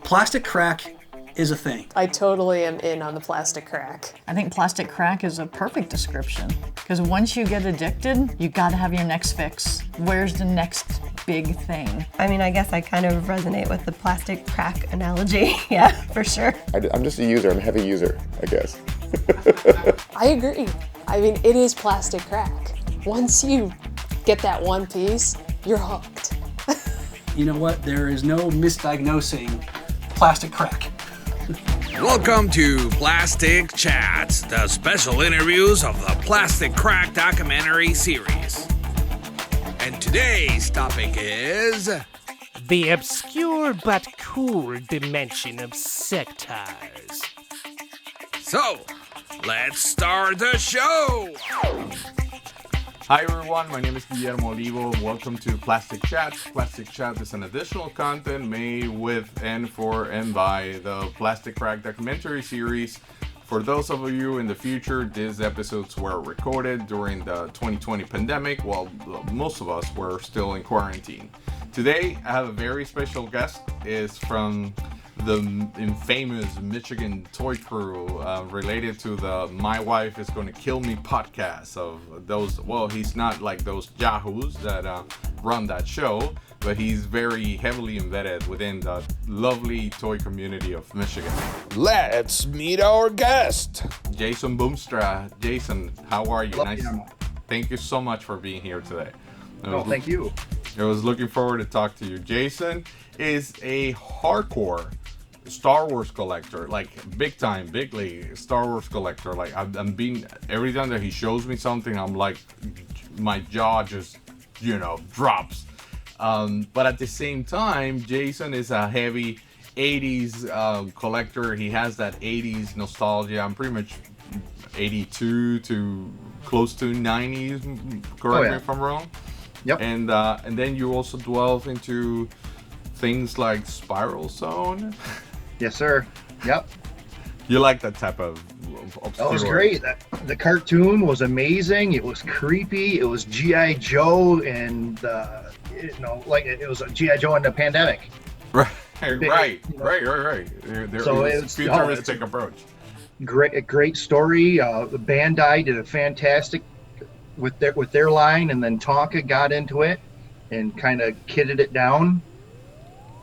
Plastic crack is a thing. I totally am in on the plastic crack. I think plastic crack is a perfect description because once you get addicted, you gotta have your next fix. Where's the next big thing? I mean, I guess I kind of resonate with the plastic crack analogy. Yeah, for sure. I'm just a user. I'm a heavy user, I guess. I agree. I mean, it is plastic crack. Once you get that one piece, you're hooked. You know what? There is no misdiagnosing plastic crack. Welcome to Plastic Chats, the special interviews of the Plastic Crack documentary series. And today's topic is... the obscure but cool dimension of sectors. So, let's start the show! Hi everyone, my name is Guillermo Olivo. Welcome to Plastic Chat. Plastic Chat is an additional content made with and for and by the Plastic Crack documentary series. For those of you in the future, these episodes were recorded during the 2020 pandemic while most of us were still in quarantine. Today, I have a very special guest. It's from the infamous Michigan toy crew related to the My Wife Is Gonna Kill Me podcast of those, well, he's not like those yahoos that run that show, but he's very heavily embedded within the lovely toy community of Michigan. Let's meet our guest! Jason Boonstra. Jason, how are you? Nice. Thank you so much for being here today. Thank you. I was looking forward to talk to you. Jason is a hardcore Star Wars collector, like big time, big league Star Wars collector. Like I'm being, every time that he shows me something, I'm like, my jaw just, drops. But at the same time, Jason is a heavy 80s collector. He has that 80s nostalgia. I'm pretty much 82 to close to 90s. Correct me if I'm wrong. Yep. And then you also delve into things like Spiral Zone. Yes, sir. Yep. You like that type of That was great. The cartoon was amazing. It was creepy. It was G.I. Joe, and it was a G.I. Joe in the pandemic. Right. Right. So it was futuristic approach. Great story. The Bandai did a fantastic with their line, and then Tonka got into it and kind of kitted it down.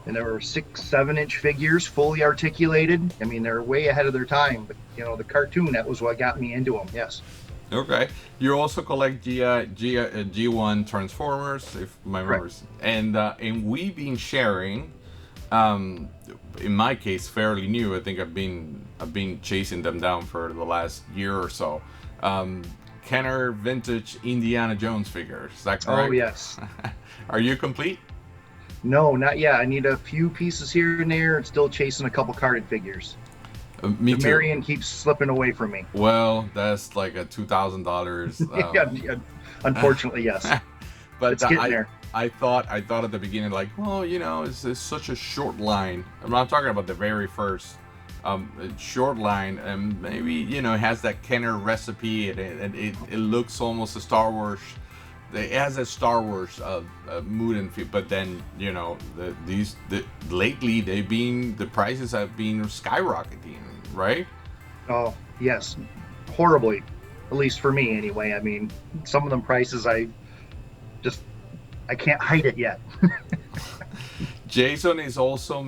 And there were 6-7 inch figures, fully articulated. I mean, they're way ahead of their time. But the cartoon, that was what got me into them. Yes. Okay. You also collect G1 Transformers, if my memory's. And we've been sharing. In my case, fairly new. I think I've been chasing them down for the last year or so. Kenner vintage Indiana Jones figures. Is that correct? Oh yes. Are you complete? No, not yet. I need a few pieces here and there, and still chasing a couple carded figures. Me too. Marion keeps slipping away from me. Well, that's like a $2,000. Yeah, unfortunately, yes. But it's getting there. I thought at the beginning, like, well, it's such a short line. I'm not talking about the very first short line, and maybe it has that Kenner recipe, and it looks almost a Star Wars. It has a Star Wars mood and feel, but then lately the prices have been skyrocketing, right? Oh yes, horribly, at least for me anyway. I mean, some of them prices I can't hide it yet. Jason is also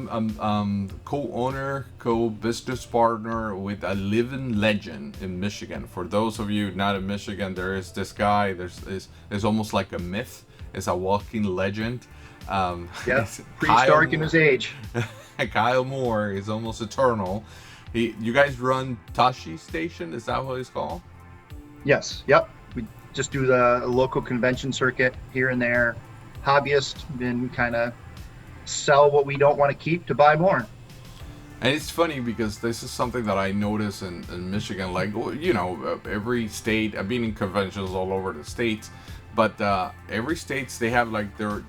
co-owner, co-business partner with a living legend in Michigan. For those of you not in Michigan, there is this guy. There's almost like a myth. It's a walking legend. Yeah, prehistoric in his age. Kyle Moore is almost eternal. You guys run Tashi Station? Is that what it's called? Yes. Yep. We just do the local convention circuit here and there. Hobbyists been kind of sell what we don't want to keep to buy more. And it's funny because this is something that I notice in Michigan. Like, every state, I've been in conventions all over the states, but every states they have like their,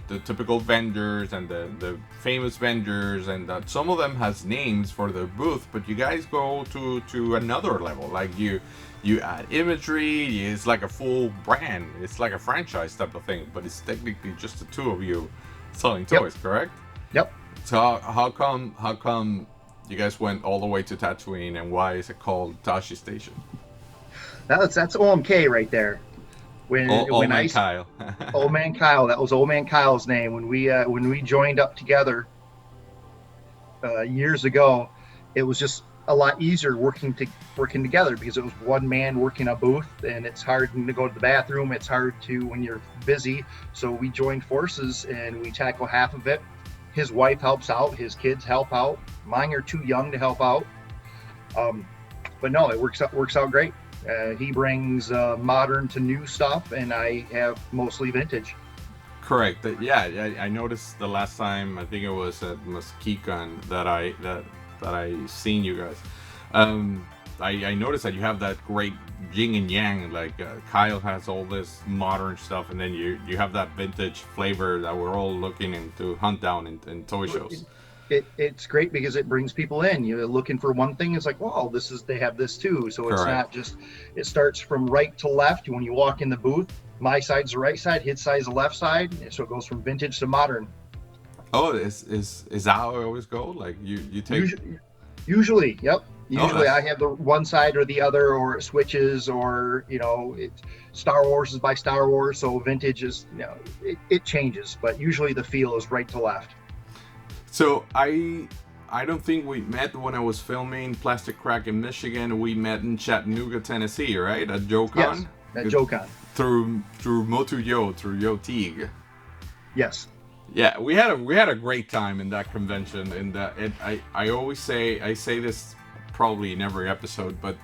the typical vendors and the famous vendors, and some of them has names for their booth, but you guys go to another level. Like you add imagery. It's like a full brand. It's like a franchise type of thing, but it's technically just the two of you selling toys, correct? Yep. So how come you guys went all the way to Tatooine, and why is it called Tashi Station? That's OMK right there. Old Man Kyle. Old Man Kyle. That was Old Man Kyle's name when we joined up together years ago. It was just a lot easier working together because it was one man working a booth, and it's hard to go to the bathroom. It's hard to when you're busy. So we joined forces and we tackle half of it. His wife helps out. His kids help out. Mine are too young to help out. But no, it works out great. He brings modern to new stuff, and I have mostly vintage. Correct. Yeah, I noticed the last time, I think it was at Muskegon that I seen you guys. I noticed that you have that great yin and yang. Like Kyle has all this modern stuff, and then you have that vintage flavor that we're all looking to hunt down in toy shows. It's great because it brings people in. You're looking for one thing, it's like, wow, they have this too. So it's not just, it starts from right to left. When you walk in the booth, my side's the right side, his side's the left side. So it goes from vintage to modern. Oh, is that how it always go? Like you take usually, yep. Usually I have the one side or the other, or it switches, or Star Wars is by Star Wars, so vintage is it changes, but usually the feel is right to left. So I don't think we met when I was filming Plastic Crack in Michigan. We met in Chattanooga, Tennessee, right? At JoeCon? Yes, at JoeCon. Through Motu Yo, through Yo Teague. Yes. Yeah, we had a great time in that convention. And I always say this probably in every episode, but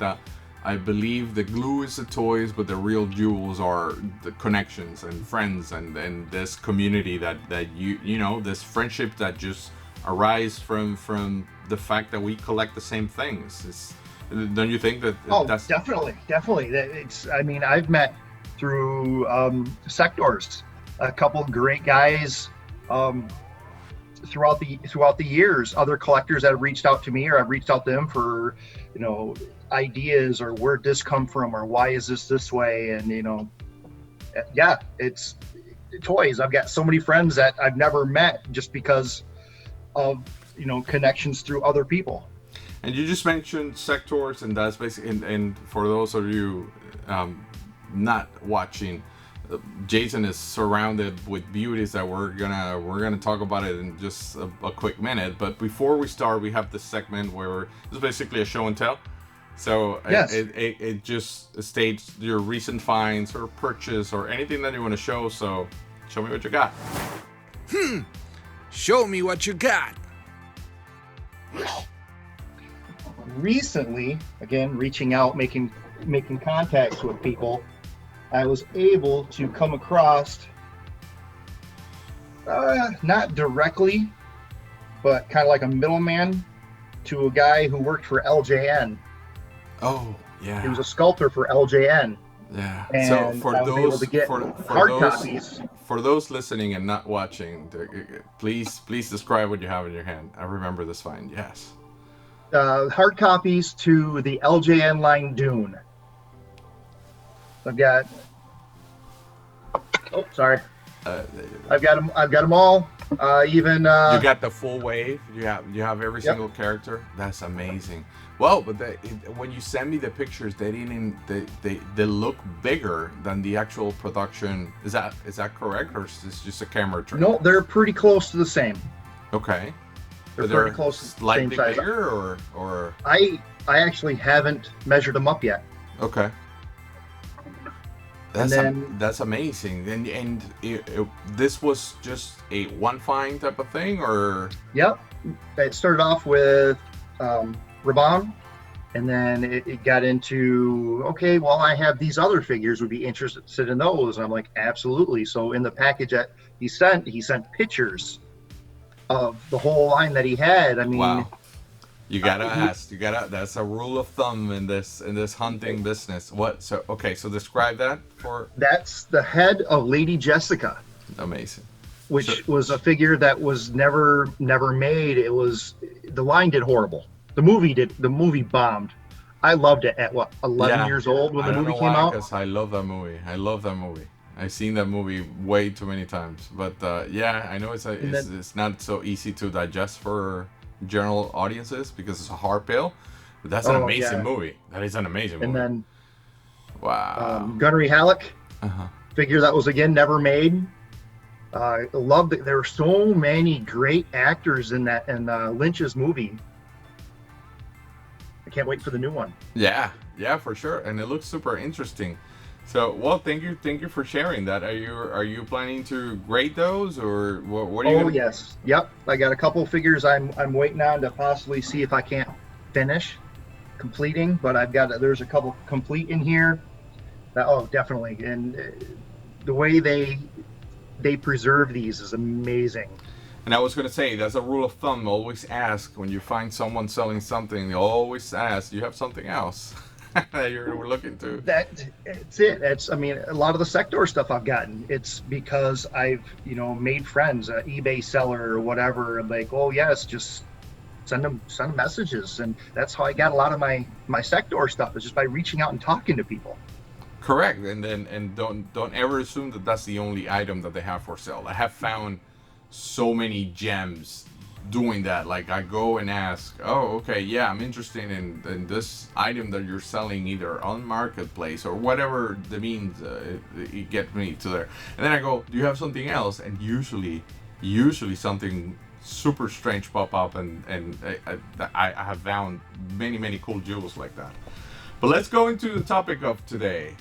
I believe the glue is the toys, but the real jewels are the connections and friends and this community that this friendship that just arise from the fact that we collect the same things. Don't you think that? That's definitely. I've met through Sectaurs a couple of great guys throughout the years. Other collectors that have reached out to me, or I've reached out to them for ideas, or where'd this come from, or why is this way, and it's toys. I've got so many friends that I've never met just because of connections through other people. And you just mentioned Sectaurs, and that's basically and for those of you not watching, Jason is surrounded with beauties that we're gonna talk about it in just a quick minute. But before we start, we have this segment where it's basically a show and tell. So yes. it just states your recent finds or purchase or anything that you want to show. So show me what you got. Show me what you got. Recently, again, reaching out, making contacts with people, I was able to come across, not directly, but kind of like a middleman, to a guy who worked for LJN. Oh, yeah. He was a sculptor for LJN. Yeah. And so for I was those able to get hard copies. For those listening and not watching, please describe what you have in your hand. I remember this find. Yes. Hard copies to the LJN line Dune. I've got. Oh, sorry. I've got them all. Even. You got the full wave. You have every single character. That's amazing. Well, but when you send me the pictures, they look bigger than the actual production. Is that correct, or is this just a camera trick? No, they're pretty close to the same. Okay. They're pretty close to the slightly same size. Bigger, or I actually haven't measured them up yet. Okay. That's amazing. And this was just a one find type of thing, or? Yep. It started off with Raban, and then it got into, okay, well, I have these other figures, would be interested in those. And I'm like, absolutely. So in the package that he sent pictures of the whole line that he had. I mean, wow. You gotta ask. That's a rule of thumb in this hunting business. What? So describe that for. That's the head of Lady Jessica. Amazing. Which was a figure that was never made. The line did horrible. The movie bombed. I loved it at 11 years old when the movie came out. Because I love that movie. I've seen that movie way too many times. But yeah, I know it's not so easy to digest for general audiences because it's a hard pill. But that's an amazing movie. That is an amazing movie. And then, wow. Gunnery Halleck, figure that was again never made. I loved it. There were so many great actors in Lynch's movie. I can't wait for the new one. Yeah, for sure, and it looks super interesting. So, well, thank you for sharing that. Are you planning to grade those, or what are you? Oh yes, yep. I got a couple figures I'm waiting on to possibly see if I can't finish completing, but there's a couple complete in here. Definitely, and the way they preserve these is amazing. And I was going to say, that's a rule of thumb. Always ask when you find someone selling something. Always ask, do you have something else that you're looking to? That's it. A lot of the Sectaurs stuff I've gotten, it's because I've, made friends, an eBay seller or whatever. I'm like, oh yes, just send them messages. And that's how I got a lot of my Sectaur stuff, is just by reaching out and talking to people. Correct. And don't ever assume that that's the only item that they have for sale. I have found so many gems doing that. Like, I go and ask, oh, okay, yeah, I'm interested in this item that you're selling either on Marketplace or whatever the means it gets me to there. And then I go, do you have something else? And usually something super strange pop up, and I have found many cool jewels like that. But let's go into the topic of today.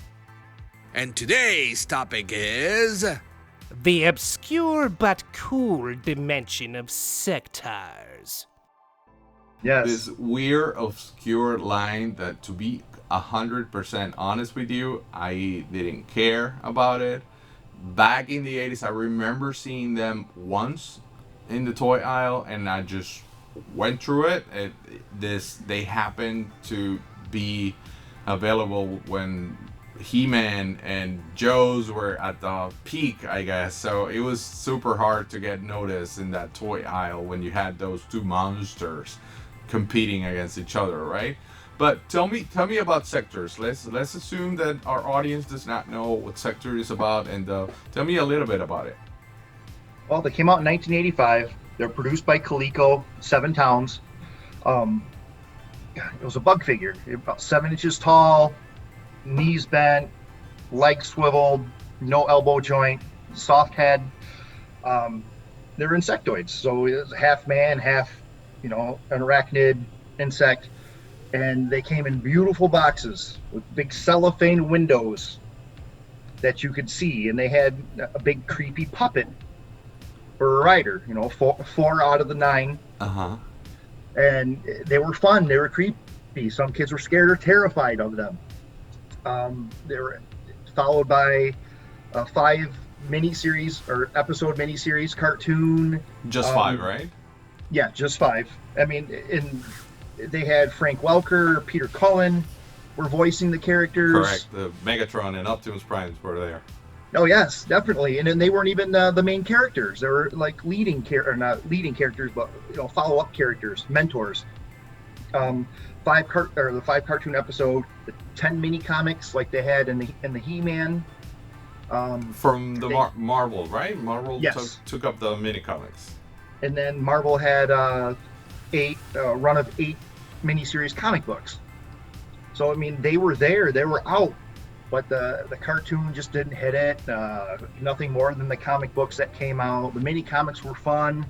And today's topic is the obscure but cool dimension of Sectaurs. Yes. This weird, obscure line that, to be 100% honest with you, I didn't care about it. Back in the 80s, I remember seeing them once in the toy aisle, and I just went through it. They happened to be available when He-Man and Joe's were at the peak, I guess. So it was super hard to get noticed in that toy aisle when you had those two monsters competing against each other, right? But tell me about Sectaurs. Let's assume that our audience does not know what Sectaurs is about, and tell me a little bit about it. Well, they came out in 1985. They're produced by Coleco, 7 towns. It was a bug figure, about 7 inches tall, knees bent, legs swiveled, no elbow joint, soft head. They're insectoids, so it was half man, half, an arachnid insect. And they came in beautiful boxes with big cellophane windows that you could see. And they had a big creepy puppet for a rider, 4 out of the 9. Uh-huh. And they were fun. They were creepy. Some kids were scared or terrified of them. They were followed by 5 miniseries or episode miniseries cartoon. Just 5, right? Yeah, just 5. They had Frank Welker, Peter Cullen were voicing the characters. Correct. The Megatron and Optimus Primes were there. Oh yes, definitely. And then they weren't even the main characters. They were like not leading characters, but follow-up characters, mentors. The 5 cartoon episode, the 10 mini comics like they had in the He-Man. From the Marvel, right? Marvel yes. took up the mini comics. And then Marvel had a run of 8 miniseries comic books. So they were there, they were out, but the cartoon just didn't hit it. Nothing more than the comic books that came out. The mini comics were fun.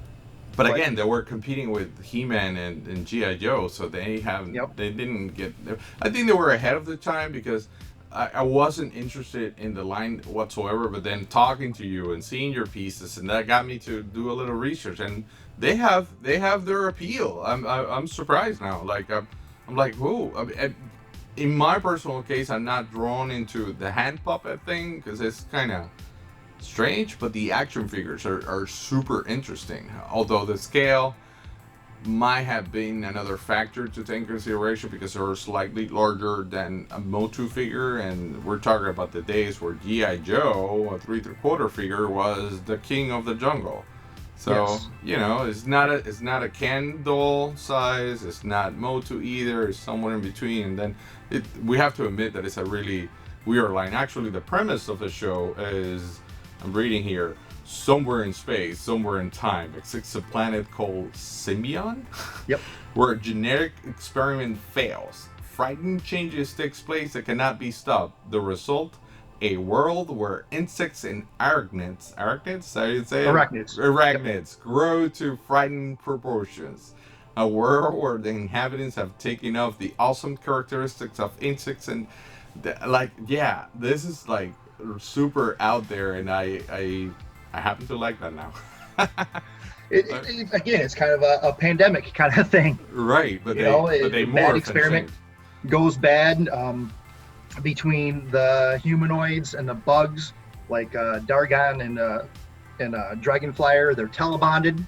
But again, they were competing with He-Man and G.I. Joe, so they didn't get. I think they were ahead of the time because I wasn't interested in the line whatsoever. But then talking to you and seeing your pieces, and that got me to do a little research, and they have their appeal. I'm surprised now. Like I'm like, whoa. In my personal case, I'm not drawn into the hand puppet thing because it's kind of strange, but the action figures are super interesting. Although the scale might have been another factor to take into consideration because they're slightly larger than a Motu figure, and we're talking about the days where G.I. Joe, a 3 3/4 figure, was the king of the jungle. So yes. It's not a Ken doll size. It's not Motu either. It's somewhere in between. And then we have to admit that it's a really weird line. Actually, the premise of the show is, I'm reading here, somewhere in space, somewhere in time, exists a planet called Symbion. Yep. Where a genetic experiment fails. Frightening changes takes place that cannot be stopped. The result, a world where insects and arachnids, how do you say it? Arachnids grow to frightening proportions. A world where the inhabitants have taken off the awesome characteristics of insects and, this is like super out there, and I happen to like that now. Again, it's kind of a pandemic kind of thing. Right, but they morph. Bad experiment goes bad between the humanoids and the bugs, like Dargon and Dragonflyer. They're telebonded.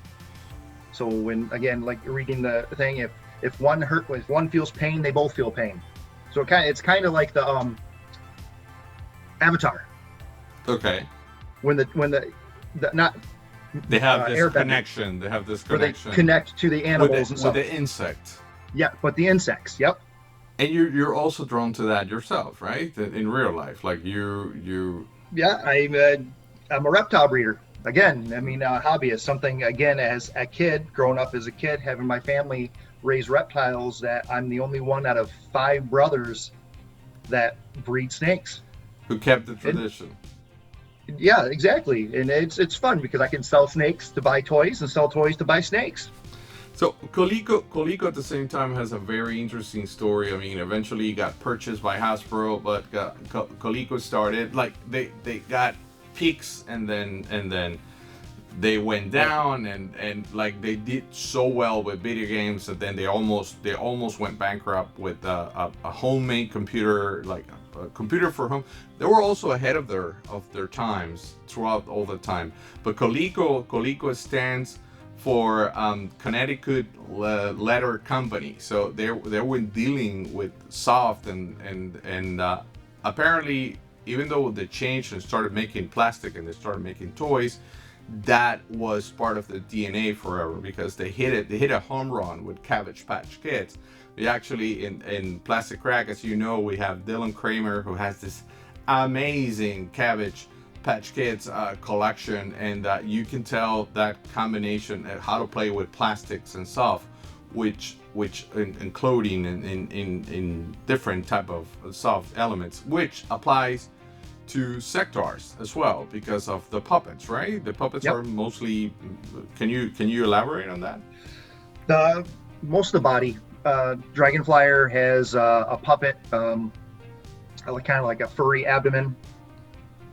So when, again, like reading the thing, if one feels pain, they both feel pain. So it's kind of like the Avatar. Okay. When the not. They have this connection. They have this connection. Where they connect to the animals and stuff. With the insect. Yeah, but the insects. Yep. And you're also drawn to that yourself, right? In real life, like you. Yeah, I'm a reptile breeder. Again, I mean, hobby is something. Again, as a kid, growing up as a kid, having my family raise reptiles, that I'm the only one out of 5 brothers that breed snakes. Who kept the tradition. Yeah, exactly, and it's fun because I can sell snakes to buy toys and sell toys to buy snakes. So Coleco at the same time has a very interesting story. I mean, eventually got purchased by Hasbro, but Coleco started like they got peaks and then they went down and like they did so well with video games that then they almost went bankrupt with a homemade computer, like a computer for home. They were also ahead of their times throughout all the time. But Coleco stands for Connecticut Leather Company. So they were dealing with soft and apparently, even though they changed and started making plastic and they started making toys, that was part of the DNA forever, because they hit a home run with Cabbage Patch Kids. We actually in Plastic Crack, as you know, we have Dylan Kramer, who has this amazing Cabbage Patch Kids collection, and you can tell that combination, how to play with plastics and soft, which in clothing and in different type of soft elements, which applies to Sectaurs as well because of the puppets, right? The puppets are mostly. Can you elaborate on that? Most of the body. Dragonflyer has a puppet, kind of like a furry abdomen,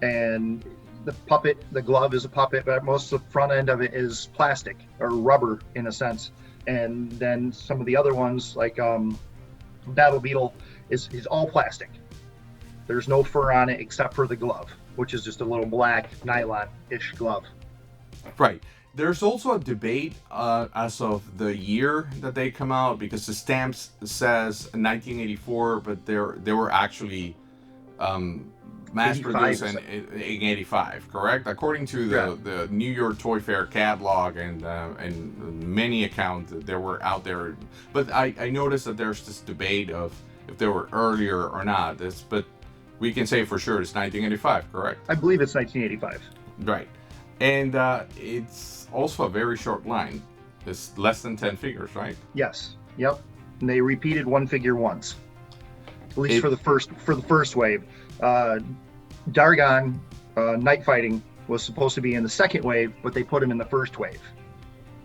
and the glove is a puppet, but most of the front end of it is plastic or rubber in a sense. And then some of the other ones, like Battle Beetle, is all plastic. There's no fur on it except for the glove, which is just a little black nylon-ish glove. Right. There's also a debate as of the year that they come out, because the stamps says 1984, but they were actually mass produced in 85, correct? According to the New York Toy Fair catalog and many accounts that they were out there. But I noticed that there's this debate of if they were earlier or not. But we can say for sure it's 1985, correct? I believe it's 1985. Right. And it's also a very short line. It's less than 10 figures, right? Yes. Yep. And they repeated one figure once, at least for the first wave. Dargon, Night Fighting, was supposed to be in the second wave, but they put him in the first wave.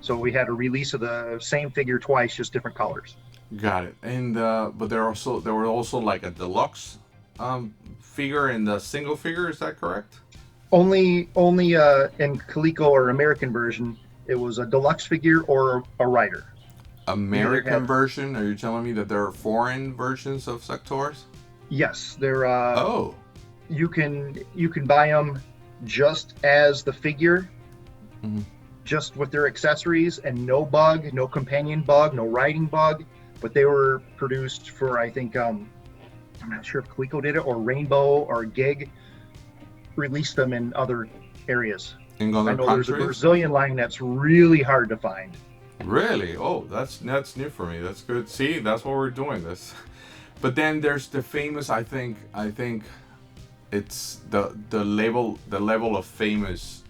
So we had a release of the same figure twice, just different colors. Got it. And but there were also like a deluxe figure and a single figure. Is that correct? Only in Coleco or American version, it was a deluxe figure or a rider. American version? Are you telling me that there are foreign versions of Sectaurs? Yes, they're. You can buy them just as the figure, just with their accessories, and no bug, no companion bug, no riding bug. But they were produced for, I think, I'm not sure if Coleco did it or Rainbow or Gig released them in other areas. In other countries? There's a Brazilian line that's really hard to find. Really? Oh, that's new for me. That's good. See, that's why we're doing this. But then there's the famous, I think it's the level of famous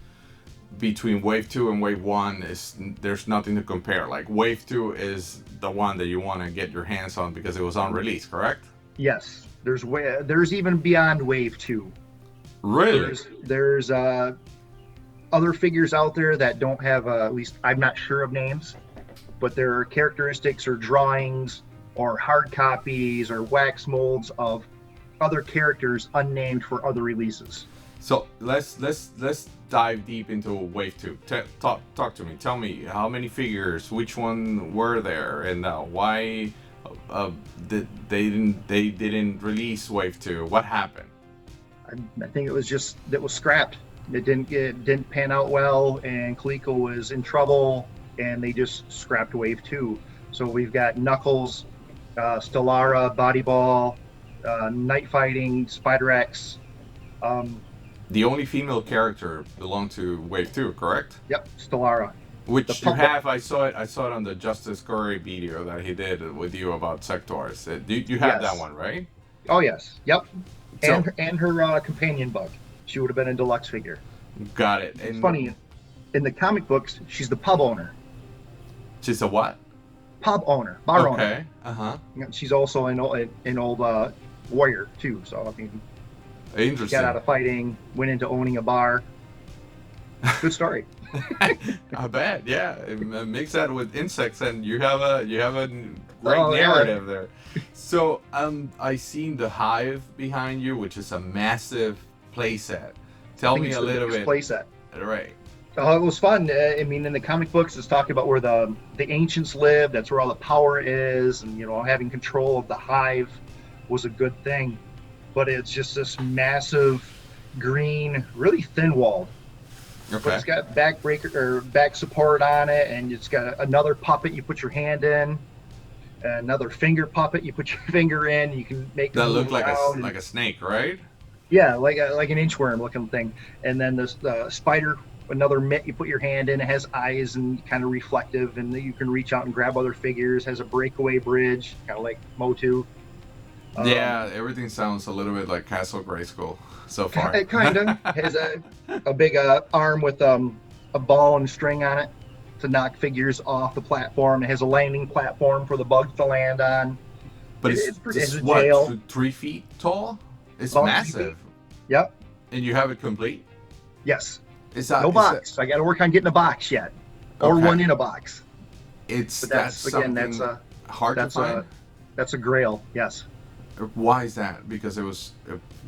between Wave 2 and Wave 1 is there's nothing to compare. Like Wave 2 is the one that you want to get your hands on because it was unreleased, correct? Yes, there's even beyond Wave 2. Really? There's other figures out there that don't have at least I'm not sure of names, but there are characteristics or drawings or hard copies or wax molds of other characters unnamed for other releases. So let's dive deep into Wave 2. Talk to me. Tell me how many figures, which one were there, and why they didn't release Wave 2. What happened? I think it was scrapped. It didn't pan out well, and Coleco was in trouble, and they just scrapped Wave 2. So we've got Knuckles, Stellara, Body Ball, Night Fighting, Spider-X. The only female character belonged to Wave 2, correct? Yep, Stellara. Which you have. I saw it on the Justice Curry video that he did with you about Sectaurs. You have that one, right? Oh yes. Yep. So, and her companion bug. She would have been a deluxe figure. Got it. It's funny. In the comic books, she's the pub owner. She's a what? Pub owner. Bar owner. Okay. Uh-huh. She's also an old warrior too. So I mean, interesting. Got out of fighting, went into owning a bar. Good story. I bet. Yeah. Mix that with insects, and you have a great narrative there. So I seen the Hive behind you, which is a massive playset. Tell me a little bit. Playset. Right. Oh, it was fun. I mean, in the comic books, it's talking about where the ancients lived. That's where all the power is, and having control of the Hive was a good thing. But it's just this massive green, really thin-walled. Okay. But it's got back support on it, and it's got another puppet you put your hand in, another finger puppet you put your finger in. You can make that look like a snake, right? Yeah, like an inchworm looking thing. And then the spider, another mitt you put your hand in. It has eyes and kind of reflective, and you can reach out and grab other figures. Has a breakaway bridge, kind of like Motu. Yeah, everything sounds a little bit like Castle Grayskull so far. It kind of has a big arm with a ball and string on it to knock figures off the platform. It has a landing platform for the bugs to land on. But it's a what, jail. 3 feet tall? It's About 3 massive. feet. Yep. And you have it complete? Yes. No box. I got to work on getting a box yet, or one in a box. That's hard to find. That's a grail. Yes. Why is that? Because it was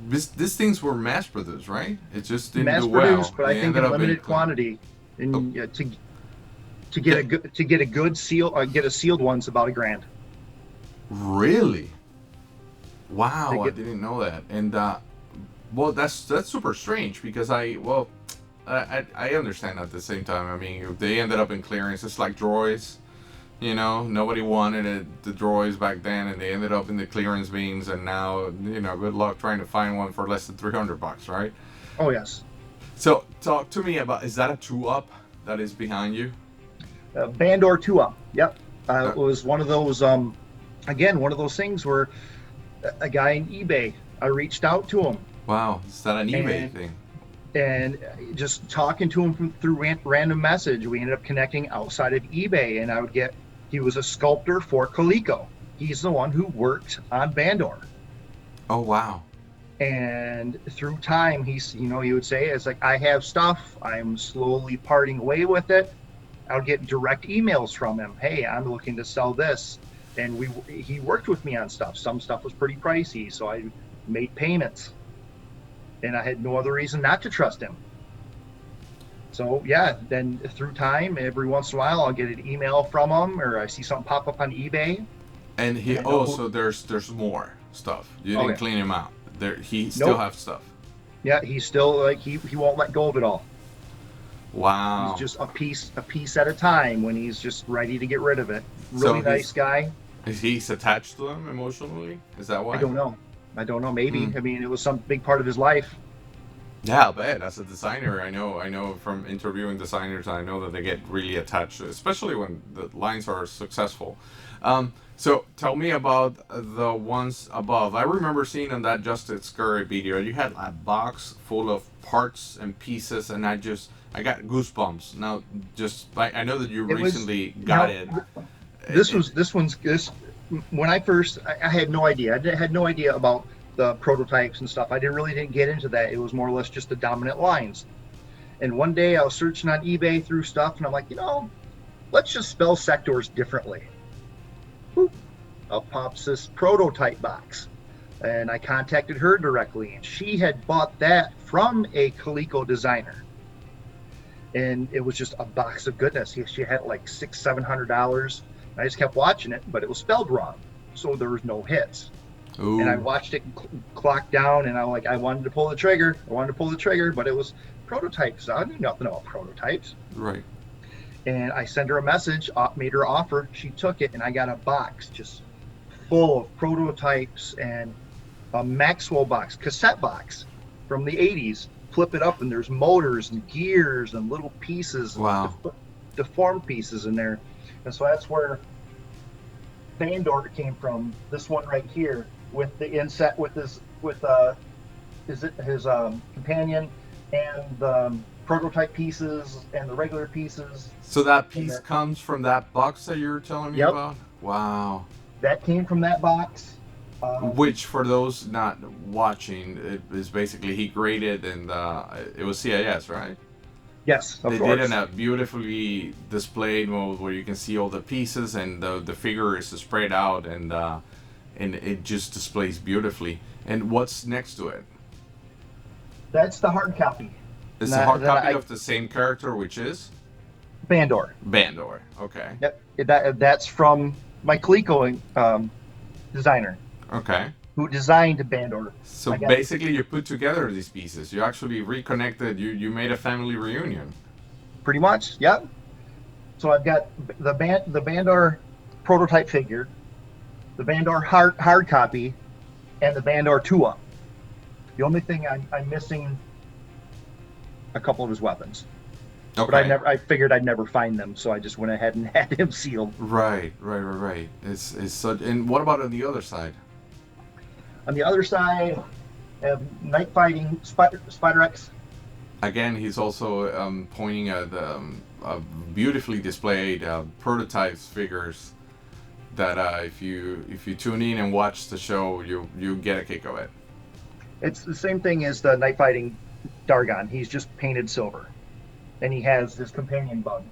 these things were mass produced, right? It just didn't mass do well. Produced, but I think in limited quantity. And to get a good seal, get a sealed one's about $1,000. Really? Wow, I didn't know that. And well, that's super strange because I understand at the same time. I mean, if they ended up in clearance, it's like droids. Nobody wanted the droids back then, and they ended up in the clearance bins, and now, good luck trying to find one for less than $300, right? Oh, yes. So, talk to me about, is that a 2-up that is behind you? Bandor 2-up, yep. It was one of those, one of those things where a guy in eBay, I reached out to him. Wow, is that an eBay thing? And just talking to him through random message, we ended up connecting outside of eBay, and he was a sculptor for Coleco. He's the one who worked on Bandor. Oh, wow. And through time, he would say, it's like, I have stuff, I'm slowly parting away with it. I'll get direct emails from him. Hey, I'm looking to sell this. And he worked with me on stuff. Some stuff was pretty pricey, so I made payments. And I had no other reason not to trust him. So yeah, then through time, every once in a while, I'll get an email from him, or I see something pop up on eBay. And so there's more stuff. You didn't clean him out. He still has stuff. Yeah, he's still he won't let go of it all. Wow. He's just a piece at a time when he's just ready to get rid of it. Really nice guy. Is he attached to them emotionally? Is that why? I don't know. Maybe. I mean, it was some big part of his life. Yeah, I'll bet. As a designer, I know from interviewing designers, I know that they get really attached, especially when the lines are successful. So tell me about the ones above. I remember seeing on that Justin Scurry video, you had a box full of parts and pieces, and I got goosebumps. Now, I know that you recently got it. When I first, I had no idea. I had no idea about the prototypes and stuff. I didn't get into that. It was more or less just the dominant lines. And one day I was searching on eBay through stuff, and I'm like, let's just spell Sectaurs differently. Boop. Up pops this prototype box. And I contacted her directly, and she had bought that from a Coleco designer. And it was just a box of goodness. She had like $600-700. I just kept watching it, but it was spelled wrong, so there was no hits. Ooh. And I watched it clock down, and I wanted to pull the trigger. But it was prototypes. I knew nothing about prototypes. Right. And I sent her a message, made her offer. She took it, and I got a box just full of prototypes and a Maxwell box, cassette box from the 80s. Flip it up, and there's motors and gears and little pieces, wow, deformed pieces in there. And so that's where Bandor came from. This one right here with the inset, with his companion and the prototype pieces and the regular pieces. So that piece comes from that box that you're telling me about? Wow. That came from that box. Which, for those not watching, it is basically he graded, and it was CIS, right? Yes, of course. They did in a beautifully displayed mode where you can see all the pieces, and the figure is spread out, and it just displays beautifully. And what's next to it? That's the hard copy. It's the hard copy of the same character, which is? Bandor. Bandor, okay. Yep, that's from my Coleco designer. Okay. Who designed Bandor. So basically you put together these pieces. You actually reconnected, you made a family reunion. Pretty much, yep. So I've got the Bandor prototype figure, the Bandor hard copy, and the Bandor 2-up. The only thing I'm missing a couple of his weapons. Okay. But I figured I'd never find them, so I just went ahead and had him sealed. Right. It's such. And what about on the other side? On the other side, I have Night Fighting Spider X. Again, he's also pointing at beautifully displayed prototypes figures that if you tune in and watch the show, you get a kick of it. It's the same thing as the Night Fighting Dargon. He's just painted silver, and he has this companion bug.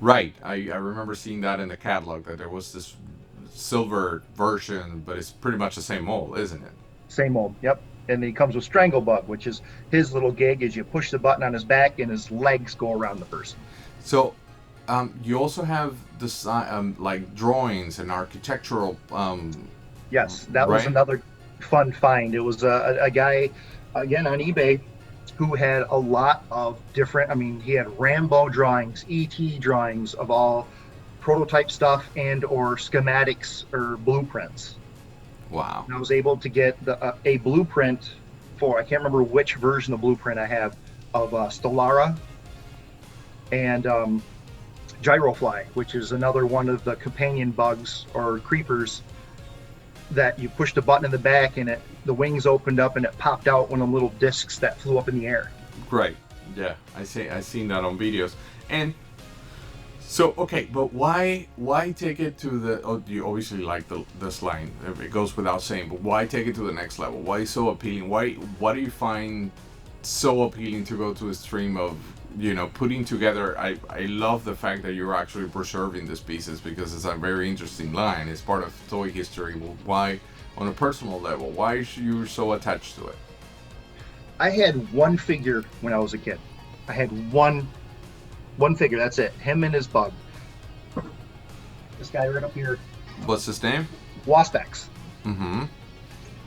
Right, I remember seeing that in the catalog, that there was this silver version, but it's pretty much the same mold, isn't it? Same mold, yep. And he comes with Strangle Bug, which is his little gig is you push the button on his back and his legs go around the person. So you also have this like drawings and architectural yes, that was another fun find. It was a guy, again on eBay, who had a lot of different, he had Rambo drawings, ET drawings of all prototype stuff and or schematics or blueprints. Wow. And I was able to get a blueprint for, I can't remember which version of blueprint I have, of Stellara and Gyrofly, which is another one of the companion bugs or creepers that you pushed a button in the back and the wings opened up and it popped out one of the little discs that flew up in the air. Right. Yeah, I've seen that on videos. And so, okay, but why take it to the, you obviously like this line, it goes without saying, but why take it to the next level? Why so appealing? What do you find so appealing to go to a stream of, putting together? I love the fact that you're actually preserving these pieces, because it's a very interesting line. It's part of toy history. Well, why, on a personal level, why are you so attached to it? I had one figure when I was a kid. I had one figure, that's it. Him and his bug. This guy right up here. What's his name? Waspex. Mm-hmm.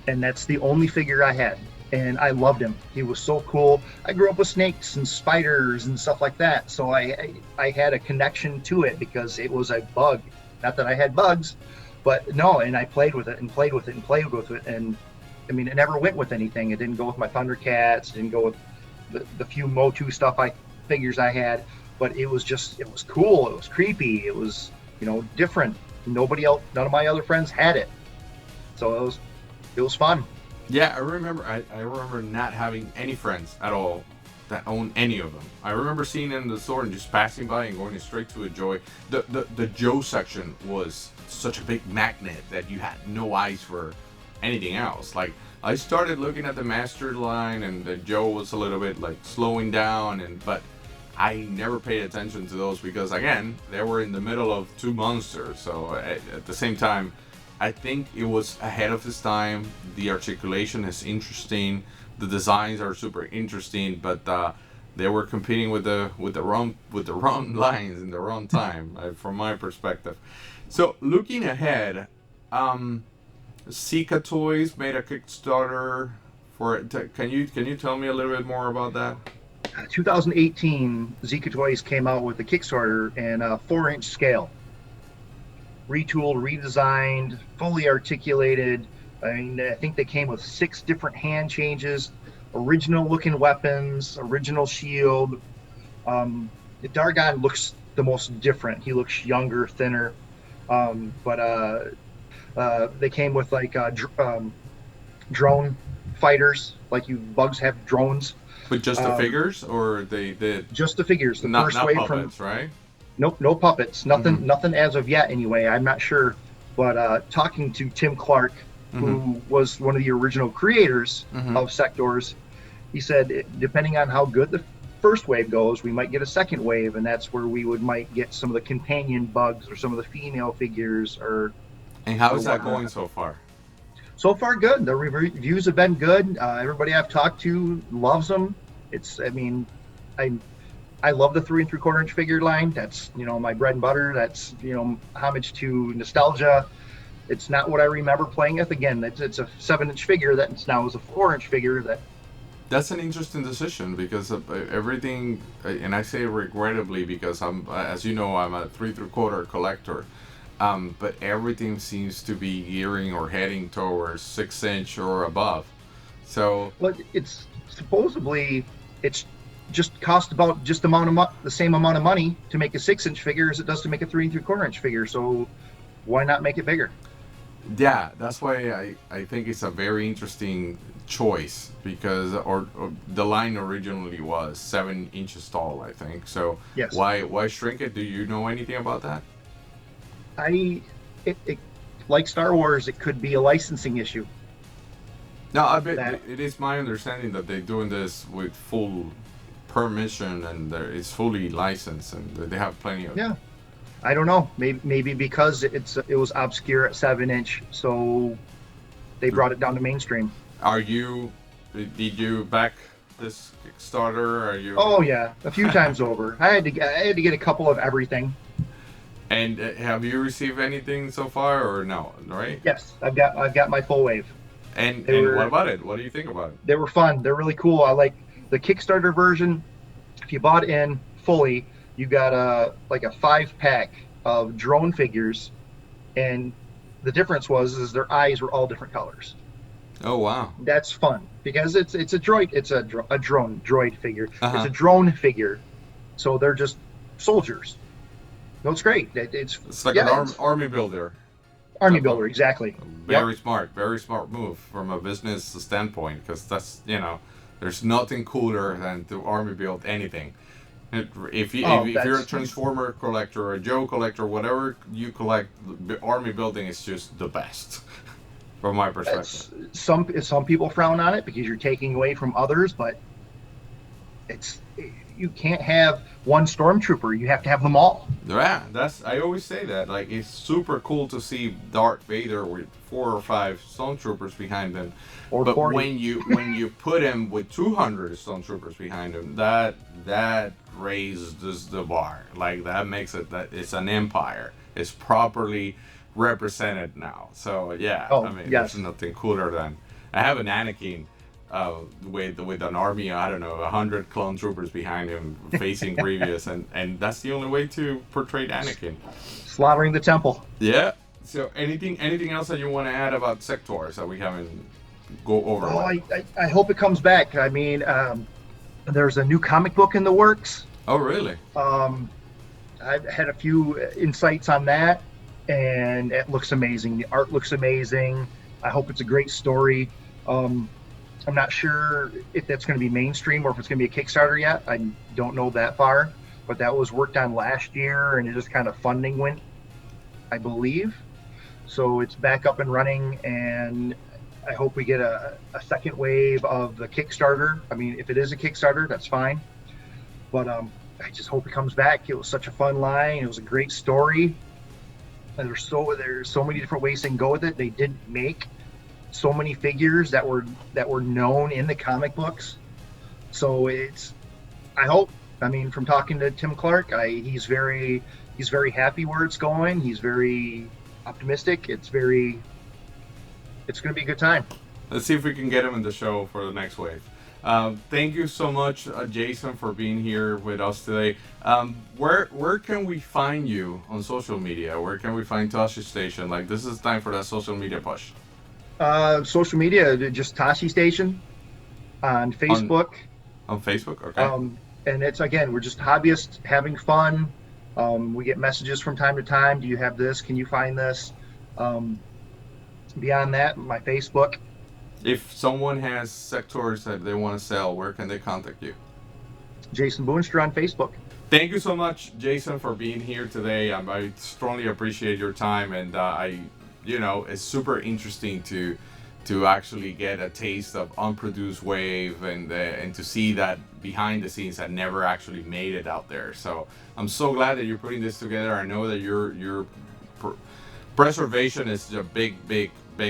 And that's the only figure I had. And I loved him. He was so cool. I grew up with snakes and spiders and stuff like that. So I had a connection to it because it was a bug. Not that I had bugs, but no, and I played with it and played with it and played with it. And it never went with anything. It didn't go with my Thundercats. It didn't go with the few Motu figures I had. But it was cool. It was creepy. It was, different. nobody else, none of my other friends had it. So it was fun. Yeah, I remember. I remember not having any friends at all that owned any of them. I remember seeing it in the store and just passing by and going straight to a Joy. The Joe section was such a big magnet that you had no eyes for anything else. Like, I started looking at the Master line, and the Joe was a little bit like slowing down, but I never paid attention to those because, again, they were in the middle of two monsters. So at the same time, I think it was ahead of its time. The articulation is interesting. The designs are super interesting, but they were competing with the wrong lines in the wrong time, from my perspective. So looking ahead, Sika Toys made a Kickstarter for it. Can you tell me a little bit more about that? 2018, Zika Toys came out with a Kickstarter in a 4-inch scale. Retooled, redesigned, fully articulated. I mean, I think they came with 6 different hand changes, original looking weapons, original shield. Dargon looks the most different. He looks younger, thinner. But they came with like drone fighters, like bugs have drones. But just the figures, or they did just the figures. The not first wave puppets, from right? Nope, no puppets. Nothing as of yet, anyway. I'm not sure. But talking to Tim Clark, who was one of the original creators of Sectaurs, he said, depending on how good the first wave goes, we might get a second wave, and that's where we might get some of the companion bugs or some of the female figures. And how is that going so far? So far, good. The reviews have been good. Everybody I've talked to loves them. I love the 3 3/4 inch figure line. That's, my bread and butter. That's, homage to nostalgia. It's not what I remember playing with. Again, it's a 7-inch figure that now is a 4-inch figure. That's an interesting decision because of everything, and I say regrettably because I'm a 3 3/4 collector. But everything seems to be gearing or heading towards 6-inch or above. So, well, it's supposedly just cost about the same amount of money to make a 6-inch figure as it does to make a 3 3/4 inch figure. So why not make it bigger? Yeah, that's why I think it's a very interesting choice because or the line originally was 7 inches tall, I think. So yes. Why shrink it? Do you know anything about that? Like Star Wars, it could be a licensing issue. No, I bet it is my understanding that they're doing this with full permission and it's fully licensed and they have plenty of. Yeah, I don't know. Maybe because it was obscure at 7-inch, so they brought it down to mainstream. Did you back this Kickstarter? Are you? Oh yeah, a few times over. I had to get a couple of everything. And have you received anything so far, or no? Right? Yes, I've got my full wave. And what about it? What do you think about it? They were fun. They're really cool. I like the Kickstarter version. If you bought in fully, you got a 5-pack of drone figures, and the difference was their eyes were all different colors. Oh wow! That's fun because it's a droid. It's a drone droid figure. It's a drone figure, so they're just soldiers. No, it's great. It's like an army builder. Army builder, exactly. Very smart move from a business standpoint, because that's there's nothing cooler than to army build anything. If you're a Transformer collector or a Joe collector, whatever you collect, army building is just the best, from my perspective. Some people frown on it because you're taking away from others, but you can't have one stormtrooper. You have to have them all. Yeah, I always say that. Like, it's super cool to see Darth Vader with 4 or 5 stormtroopers behind him. But 40. when you put him with 200 stormtroopers behind him, that raises the bar. Like, that makes it that it's an empire. It's properly represented now. So yeah, yes. There's nothing cooler than I have an Anakin. With an army, I don't know, 100 clone troopers behind him facing Grievous, and that's the only way to portray Anakin. Slaughtering the temple. Yeah. So anything else that you want to add about Sectaurs that we haven't go over? I hope it comes back. I mean, there's a new comic book in the works. Oh, really? I've had a few insights on that. and it looks amazing. The art looks amazing. I hope it's a great story. I'm not sure if that's going to be mainstream or if it's going to be a Kickstarter yet. I don't know that far, but that was worked on last year, and it just kind of funding went, I believe. So it's back up and running, and I hope we get a second wave of the Kickstarter. I mean, if it is a Kickstarter, that's fine. But I just hope it comes back. It was such a fun line. It was a great story. And there's so many different ways they can go with it. They did make so many figures that were known in the comic books. So I hope. I mean, from talking to Tim Clark, he's very happy where it's going. He's very optimistic. It's going to be a good time. Let's see if we can get him in the show for the next wave. Thank you so much, Jason, for being here with us today. Where can we find you on social media? Where can we find Tashi Station? Like, this is time for that social media push. Social media, just Tashi Station on Facebook. On Facebook, okay. And it's, again, we're just hobbyists having fun. We get messages from time to time. Do you have this? Can you find this? Beyond that, my Facebook. If someone has Sectaurs that they want to sell, where can they contact you? Jason Boonstra on Facebook. Thank you so much, Jason, for being here today. I strongly appreciate your time, and it's super interesting to actually get a taste of unproduced wave and to see that behind the scenes that never actually made it out there. So I'm so glad that you're putting this together. I know that your preservation is a big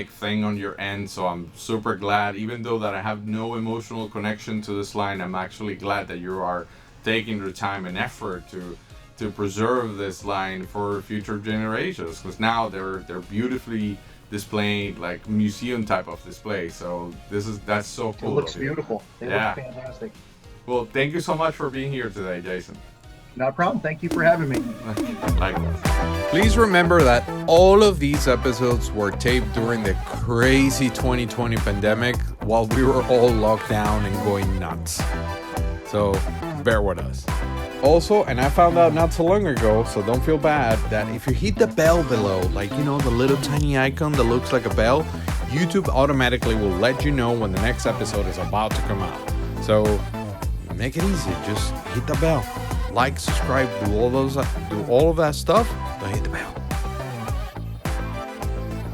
thing on your end, so I'm super glad. Even though that I have no emotional connection to this line, I'm actually glad that you are taking the time and effort to preserve this line for future generations, because now they're beautifully displayed, like museum type of display. So that's so cool. It looks beautiful. They look fantastic. Well, thank you so much for being here today, Jason. Not a problem. Thank you for having me. Likewise. Please remember that all of these episodes were taped during the crazy 2020 pandemic while we were all locked down and going nuts. So bear with us. Also, and I found out not so long ago, so don't feel bad, that if you hit the bell below, like, the little tiny icon that looks like a bell, YouTube automatically will let you know when the next episode is about to come out. So make it easy. Just hit the bell. Like, subscribe, do all of that stuff, but hit the bell.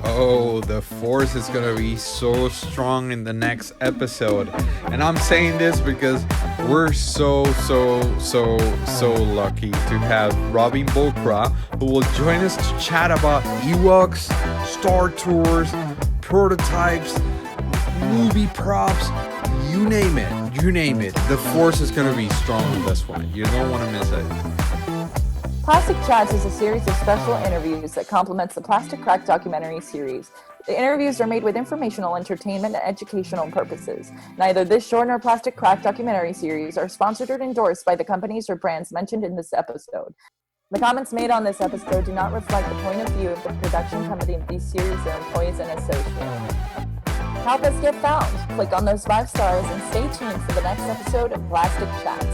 Oh, the force is gonna be so strong in the next episode. And I'm saying this because we're so lucky to have Robin Bokra, who will join us to chat about Ewoks, Star Tours, prototypes, movie props, you name it. The force is going to be strong with this one. You don't want to miss it. Plastic Chats is a series of special interviews that complements the Plastic Crack documentary series. The interviews are made with informational, entertainment, and educational purposes. Neither this short nor Plastic Crack documentary series are sponsored or endorsed by the companies or brands mentioned in this episode. The comments made on this episode do not reflect the point of view of the production company of these series, their employees, and associates. Help us get found. Click on those 5 stars and stay tuned for the next episode of Plastic Chats.